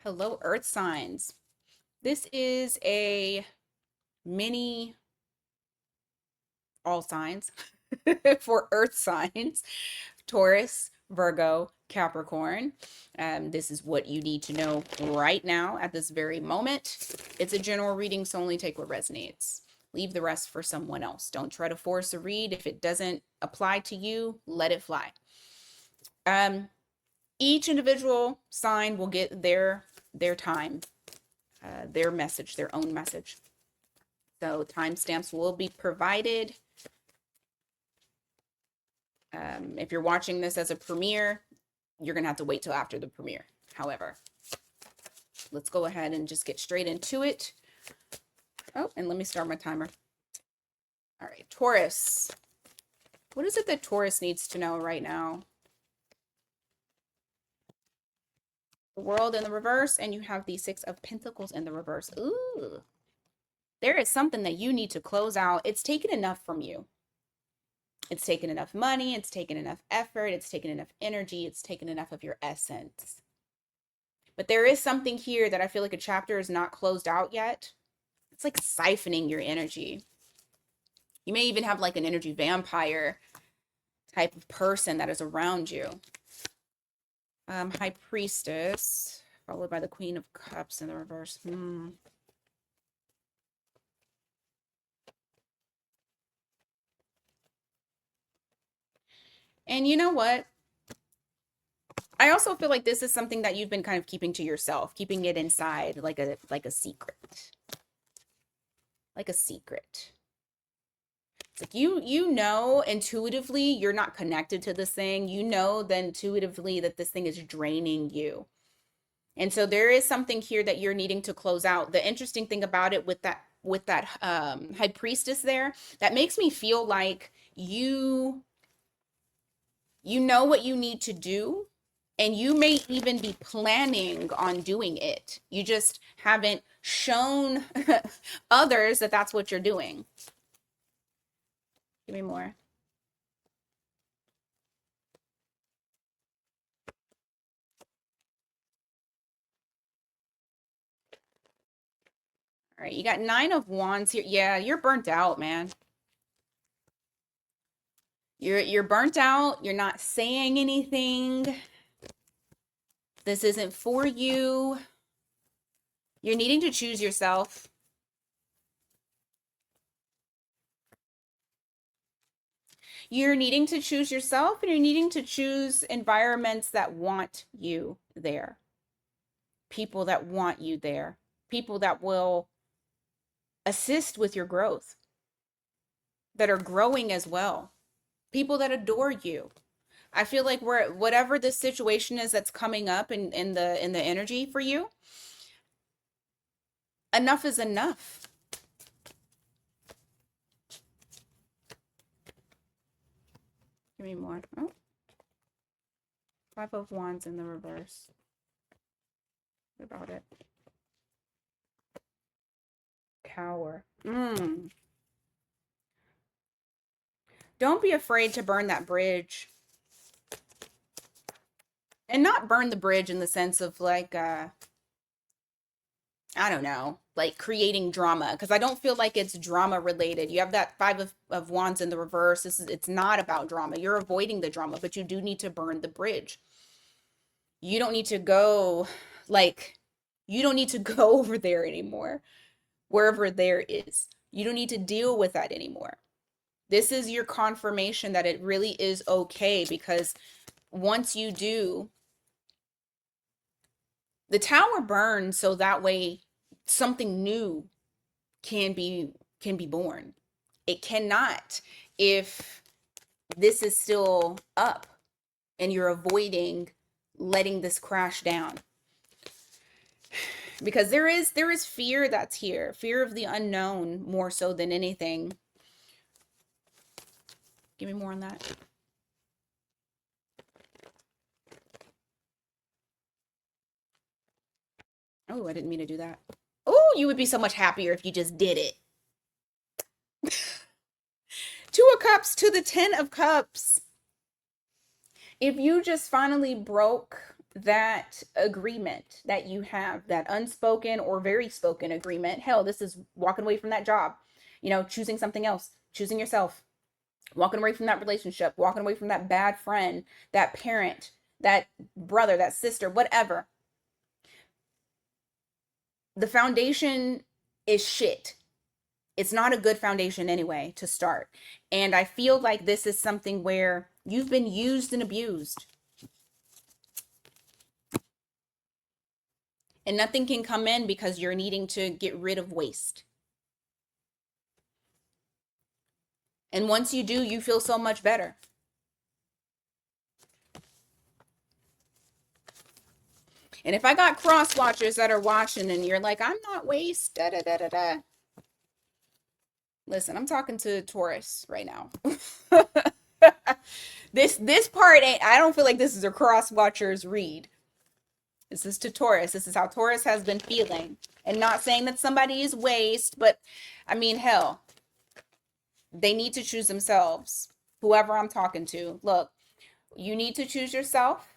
Hello, Earth signs. This is a mini all signs for Earth signs Taurus, Virgo, Capricorn. This is what you need to know right now at this very moment. It's a general reading, so only take what resonates. Leave the rest for someone else. Don't try to force a read. If it doesn't apply to you, let it fly. Each individual sign will get their time, their message, their own message. So timestamps will be provided. If you're watching this as a premiere, you're going to have to wait till after the premiere. However, let's go ahead and just get straight into it. Oh, and let me start my timer. All right, Taurus. What is it that Taurus needs to know right now? The World in the reverse, and you have the Six of Pentacles in the reverse. Ooh. There is something that you need to close out. It's taken enough from you. It's taken enough money. It's taken enough effort. It's taken enough energy. It's taken enough of your essence. But there is something here that I feel like a chapter is not closed out yet. It's like siphoning your energy. You may even have like an energy vampire type of person that is around you. High Priestess, followed by the Queen of Cups in the reverse. And you know what? I also feel like this is something that you've been kind of keeping to yourself, keeping it inside like a secret. Like a secret. It's like you know intuitively you're not connected to this thing. You know that intuitively that this thing is draining you. And so there is something here that you're needing to close out. The interesting thing about it with that High Priestess there, that makes me feel like you know what you need to do, and you may even be planning on doing it. You just haven't shown others that that's what you're doing. Give me more. All right, you got Nine of Wands here. Yeah, you're burnt out, man. You're burnt out. You're not saying anything. This isn't for you. You're needing to choose yourself. You're needing to choose yourself, and you're needing to choose environments that want you there. People that want you there. People that will assist with your growth, that are growing as well. People that adore you. I feel like whatever this situation is that's coming up in the energy for you, enough is enough. Give me more. Oh. Five of Wands in the reverse. What about it? Tower. Don't be afraid to burn that bridge. And not burn the bridge in the sense of like, I don't know, like creating drama. Because I don't feel like it's drama related. You have that Five of Wands in the reverse. It's not about drama. You're avoiding the drama, but you do need to burn the bridge. You don't need to go, you don't need to go over there anymore. Wherever there is. You don't need to deal with that anymore. This is your confirmation that it really is okay, because once you do, the tower burns so that way something new can be born. It cannot if this is still up and you're avoiding letting this crash down. Because there is fear that's here, fear of the unknown more so than anything. Give me more on that. Oh, I didn't mean to do that. Oh, you would be so much happier if you just did it. Two of Cups to the Ten of Cups. If you just finally broke that agreement that you have, that unspoken or very spoken agreement. Hell, this is walking away from that job, choosing something else, choosing yourself, walking away from that relationship, walking away from that bad friend, that parent, that brother, that sister, whatever. The foundation is shit. It's not a good foundation anyway to start. And I feel like this is something where you've been used and abused. And nothing can come in because you're needing to get rid of waste. And once you do, you feel so much better. And if I got cross watchers that are watching and you're like, I'm not waste, da da da da da. Listen, I'm talking to Taurus right now. This part ain't, I don't feel like this is a cross watchers read. This is to Taurus. This is how Taurus has been feeling. And not saying that somebody is waste, but I mean, hell, they need to choose themselves. Whoever I'm talking to. Look, you need to choose yourself.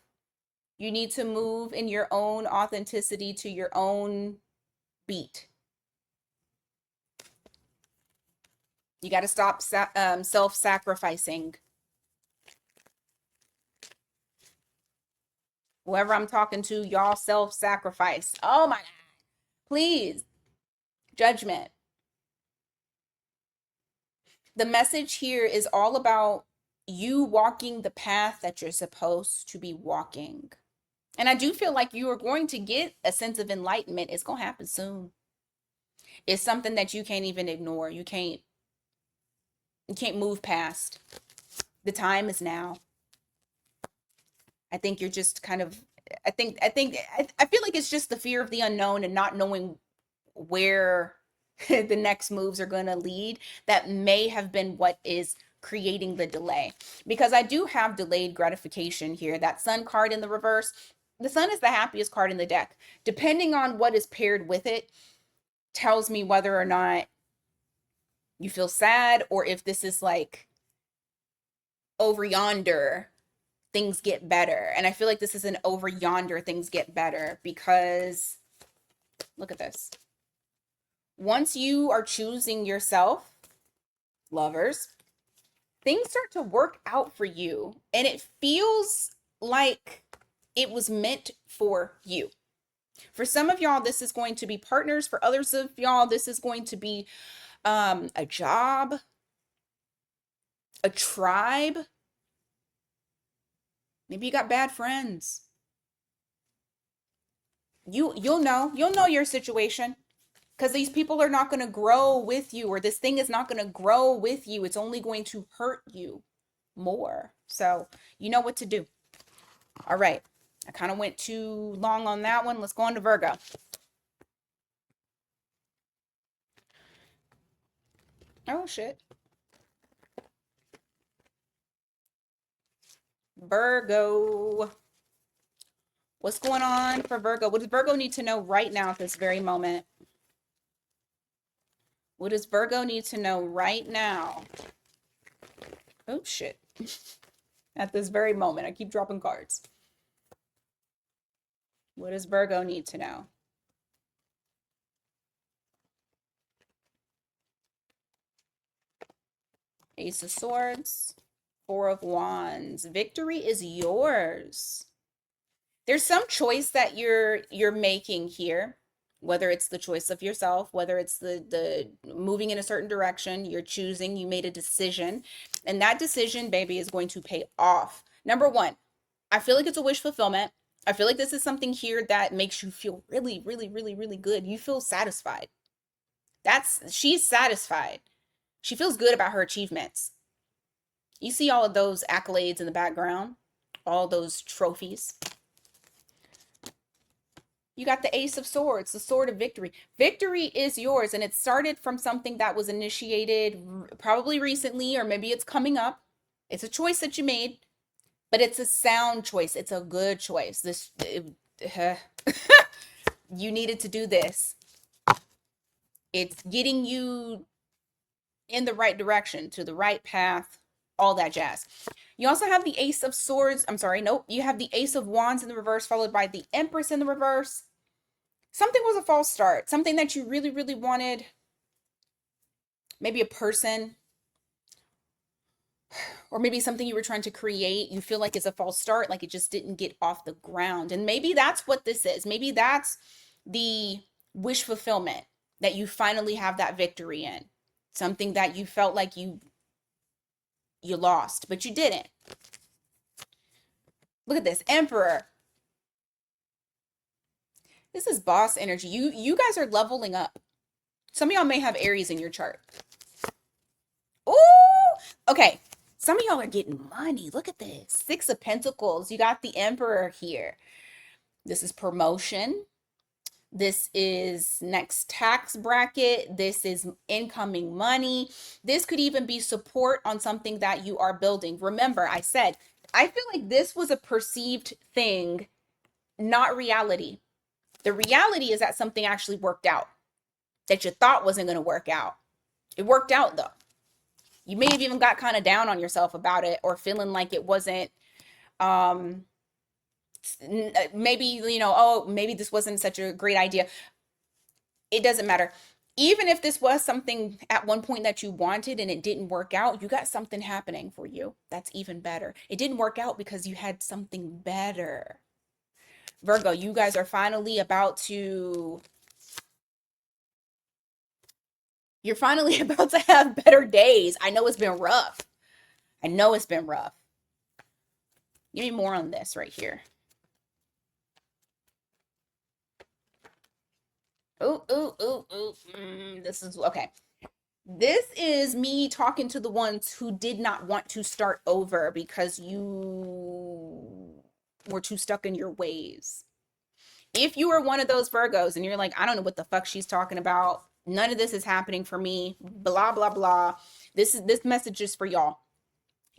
You need to move in your own authenticity to your own beat. You got to stop self-sacrificing. Whoever I'm talking to, y'all self-sacrifice. Oh my God. Please. Judgment. The message here is all about you walking the path that you're supposed to be walking. And I do feel like you are going to get a sense of enlightenment. It's going to happen soon. It's something that you can't even ignore. You can't move past. The time is now. I think you're just kind of, I feel like it's just the fear of the unknown and not knowing where the next moves are going to lead. That may have been what is creating the delay, because I do have delayed gratification here. That Sun card in the reverse, the Sun is the happiest card in the deck. Depending on what is paired with it tells me whether or not you feel sad, or if this is like over yonder things get better. And I feel like this is an over yonder things get better, because look at this. Once you are choosing yourself, lovers, things start to work out for you. And it feels like it was meant for you. For some of y'all, this is going to be partners. For others of y'all, this is going to be a job, a tribe. Maybe you got bad friends. You'll know your situation, because these people are not going to grow with you, or this thing is not going to grow with you. It's only going to hurt you more. So you know what to do. All right. I kind of went too long on that one. Let's go on to Virgo. Oh, shit. Virgo. What's going on for Virgo? What does Virgo need to know right now at this very moment? What does Virgo need to know right now? Oh, shit. At this very moment. I keep dropping cards. What does Virgo need to know? Ace of Swords. Four of Wands. Victory is yours. There's some choice that you're making here, whether it's the choice of yourself, whether it's the moving in a certain direction, you're choosing, you made a decision, and that decision, baby, is going to pay off. Number one, I feel like it's a wish fulfillment. I feel like this is something here that makes you feel really, really, really, really good. You feel satisfied. She's satisfied. She feels good about her achievements. You see all of those accolades in the background, all those trophies. You got the Ace of Swords, the Sword of Victory. Victory is yours, and it started from something that was initiated probably recently, or maybe it's coming up. It's a choice that you made, but it's a sound choice. It's a good choice. You needed to do this. It's getting you in the right direction, to the right path, all that jazz. You also have the Ace of Swords. I'm sorry, nope. You have the Ace of Wands in the reverse, followed by the Empress in the reverse. Something was a false start. Something that you really, really wanted. Maybe a person, or maybe something you were trying to create. You feel like it's a false start, like it just didn't get off the ground. And maybe that's what this is. Maybe that's the wish fulfillment, that you finally have that victory in. Something that you felt like you lost, but you didn't. Look at this, Emperor. This is boss energy. You guys are leveling up. Some of y'all may have Aries in your chart. Ooh, okay. Some of y'all are getting money. Look at this. 6 of Pentacles. You got the Emperor here. This is promotion. This is next tax bracket. This is incoming money. This could even be support on something that you are building. Remember, I said, I feel like this was a perceived thing, not reality. The reality is that something actually worked out that you thought wasn't going to work out. It worked out though. You may have even got kind of down on yourself about it, or feeling like it wasn't, maybe, you know, oh, maybe this wasn't such a great idea. It doesn't matter. Even if this was something at one point that you wanted and it didn't work out, you got something happening for you that's even better. It didn't work out because you had something better. Virgo, you guys are finally about to, you're finally about to have better days. I know it's been rough. I know it's been rough. Give me more on this right here. This is okay. This is me talking to the ones who did not want to start over because you were too stuck in your ways. If you are one of those Virgos and you're like, I don't know what the fuck she's talking about, none of this is happening for me, blah blah blah, this message is for y'all.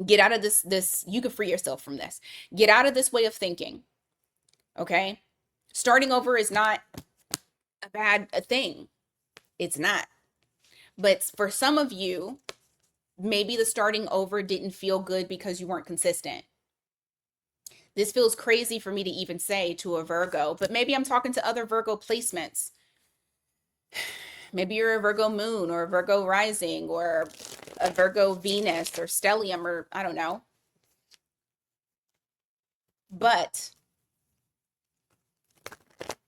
Get out of this, you can free yourself from this. Get out of this way of thinking. Okay? Starting over is not a bad thing. It's not. But for some of you, maybe the starting over didn't feel good because you weren't consistent. This feels crazy for me to even say to a Virgo, but maybe I'm talking to other Virgo placements. Maybe you're a Virgo moon or a Virgo rising or a Virgo Venus or stellium, or I don't know. But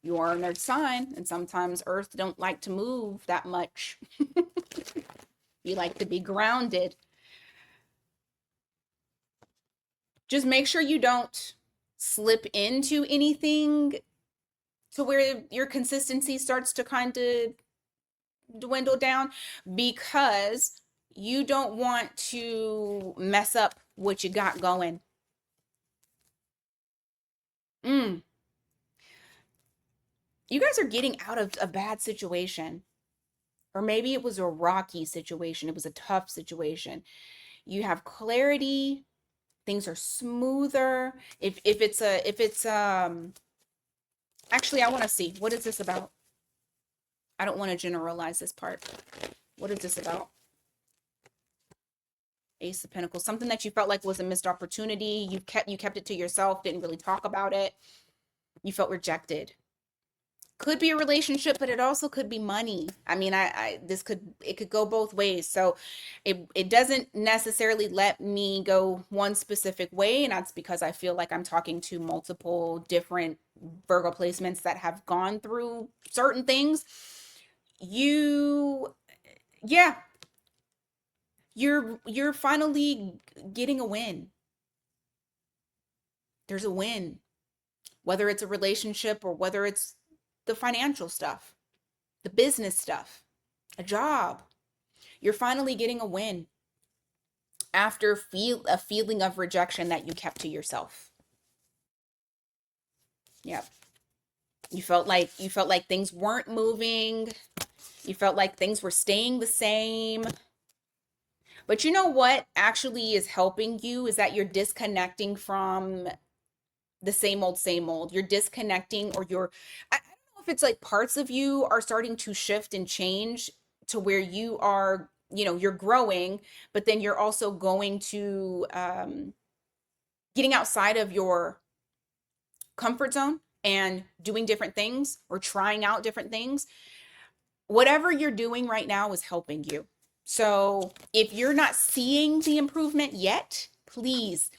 you are an earth sign, and sometimes earth don't like to move that much. You like to be grounded. Just make sure you don't slip into anything to where your consistency starts to kind of dwindle down, because you don't want to mess up what you got going. You guys are getting out of a bad situation. Or maybe it was a rocky situation. It was a tough situation. You have clarity. Things are smoother. If it's actually, I want to see, what is this about? I don't want to generalize this part. What is this about? Ace of Pentacles. Something that you felt like was a missed opportunity. You kept it to yourself, didn't really talk about it. You felt rejected. Could be a relationship, but it also could be money. I mean, it could go both ways. So it doesn't necessarily let me go one specific way. And that's because I feel like I'm talking to multiple different Virgo placements that have gone through certain things. You're finally getting a win. There's a win, whether it's a relationship or whether it's the financial stuff, the business stuff, a job. You're finally getting a win after a feeling of rejection that you kept to yourself. Yep. You felt like things weren't moving. You felt like things were staying the same. But you know what actually is helping you is that you're disconnecting from the same old, same old. You're disconnecting, or I don't know if it's like parts of you are starting to shift and change to where you are you're growing, but then you're also going to getting outside of your comfort zone and doing different things or trying out different things. Whatever you're doing right now is helping you. So if you're not seeing the improvement yet, please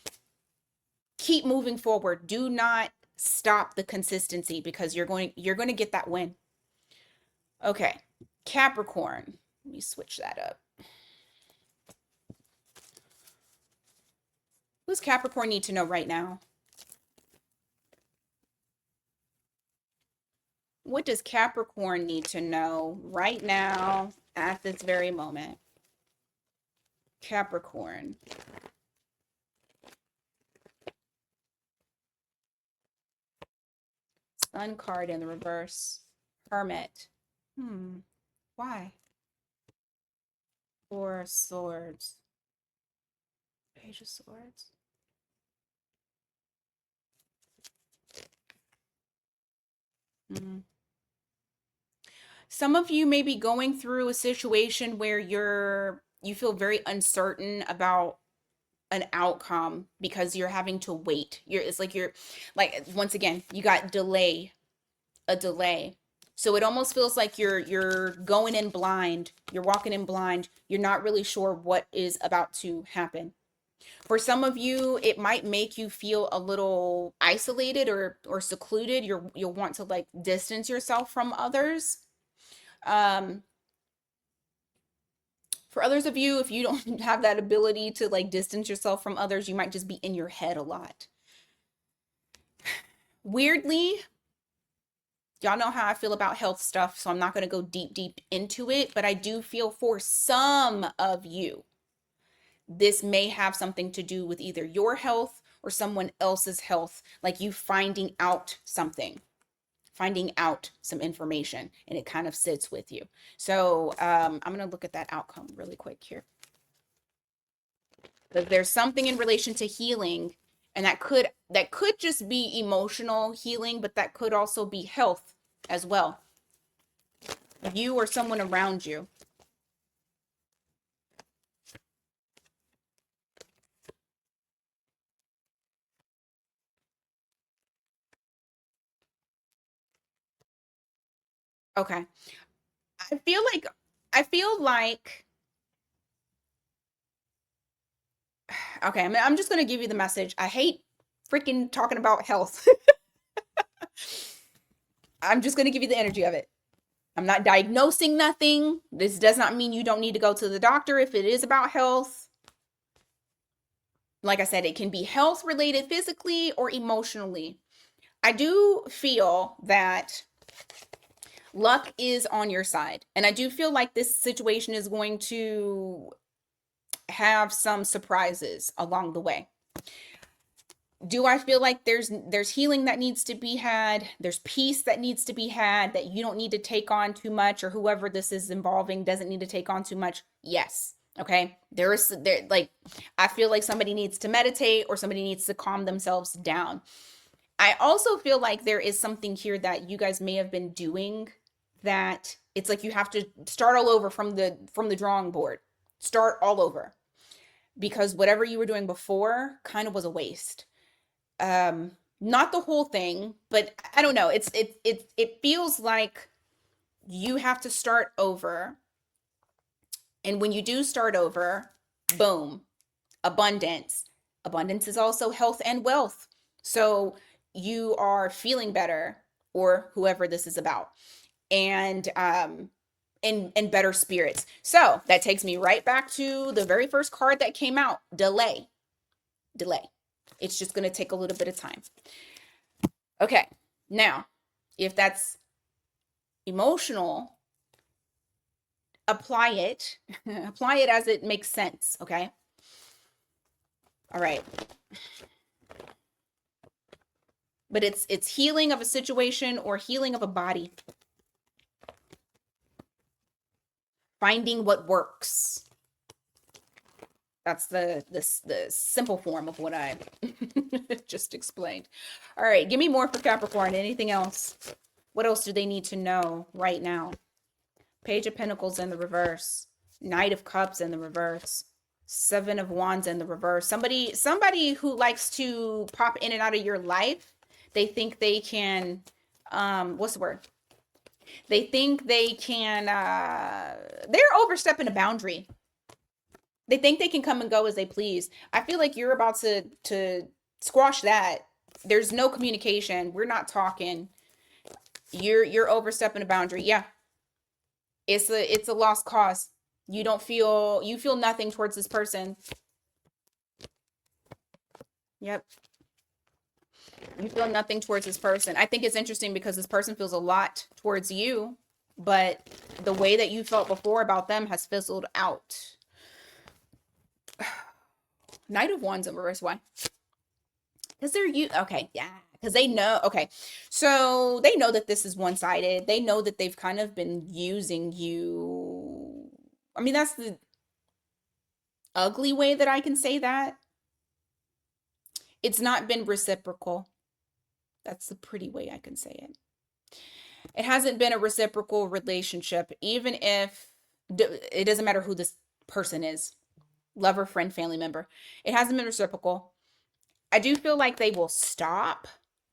keep moving forward. Do not stop the consistency, because you're going to get that win. Okay, Capricorn. Let me switch that up. What does Capricorn need to know right now? What does Capricorn need to know right now at this very moment? Capricorn. Sun card in the reverse. Hermit. Why? Four of Swords. Page of Swords. Some of you may be going through a situation where you feel very uncertain about an outcome because you're having to wait. It's like you're like, once again, you got a delay. So it almost feels like you're going in blind. You're walking in blind. You're not really sure what is about to happen. For some of you, it might make you feel a little isolated or secluded. You'll want to like distance yourself from others. For others of you, if you don't have that ability to like distance yourself from others, you might just be in your head a lot. Weirdly, y'all know how I feel about health stuff, so I'm not going to go deep into it, but I do feel for some of you, this may have something to do with either your health or someone else's health, like you finding out something, finding out some information, and it kind of sits with you. So I'm going to look at that outcome really quick here. Because there's something in relation to healing, and that could just be emotional healing, but that could also be health as well. You or someone around you. Okay. I feel like okay, I'm just going to give you the message. I hate freaking talking about health. I'm just going to give you the energy of it. I'm not diagnosing nothing. This does not mean you don't need to go to the doctor if it is about health. Like I said, it can be health related physically or emotionally. I do feel that luck is on your side. And I do feel like this situation is going to have some surprises along the way. Do I feel like there's healing that needs to be had? There's peace that needs to be had, that you don't need to take on too much, or whoever this is involving doesn't need to take on too much? Yes. Okay. I feel like somebody needs to meditate or somebody needs to calm themselves down. I also feel like there is something here that you guys may have been doing that it's like you have to start all over from the drawing board. Start all over. Because whatever you were doing before kind of was a waste. Not the whole thing, but I don't know. It feels like you have to start over. And when you do start over, boom, abundance. Abundance is also health and wealth. So you are feeling better, or whoever this is about, and in better spirits. So that takes me right back to the very first card that came out. Delay. It's just going to take a little bit of time. Okay. Now, if that's emotional, apply it. Apply it as it makes sense. Okay. All right. But it's healing of a situation or healing of a body. Finding what works. That's the simple form of what I just explained. All right, give me more for Capricorn. Anything else? What else do they need to know right now? Page of Pentacles in the reverse. Knight of Cups in the reverse. Seven of Wands in the reverse. Somebody who likes to pop in and out of your life. They think they can, what's the word? They think they can, they're overstepping a boundary. They think they can come and go as they please. I feel like you're about to squash that. There's no communication. We're not talking. You're overstepping a boundary. Yeah. It's a lost cause. You feel nothing towards this person. Yep. You feel nothing towards this person. I think it's interesting because this person feels a lot towards you, but the way that you felt before about them has fizzled out. Knight of Wands in reverse. Why? Because they're you. Okay, yeah. Because they know. Okay, so they know that this is one-sided. They know that they've kind of been using you. I mean, that's the ugly way that I can say that. It's not been reciprocal. That's the pretty way I can say it. It hasn't been a reciprocal relationship, even if it doesn't matter who this person is, lover, friend, family member. It hasn't been reciprocal. I do feel like they will stop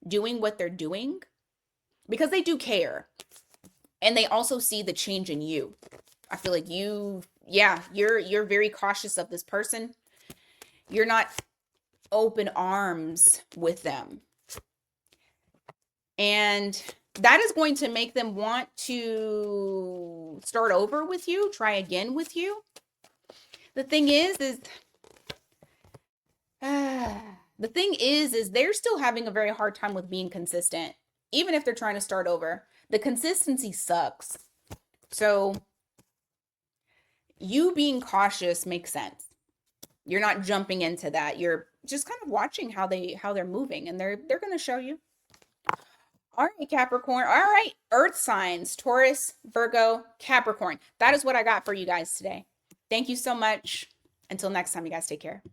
doing what they're doing because they do care. And they also see the change in you. I feel like you're very cautious of this person. You're not open arms with them. And that is going to make them want to start over with you, try again with you. The thing is they're still having a very hard time with being consistent, even if they're trying to start over. The consistency sucks. So you being cautious makes sense. You're not jumping into that. You're just kind of watching how they're moving, and they're going to show you. All right, Capricorn. All right, earth signs, Taurus, Virgo, Capricorn. That is what I got for you guys today. Thank you so much. Until next time, you guys take care.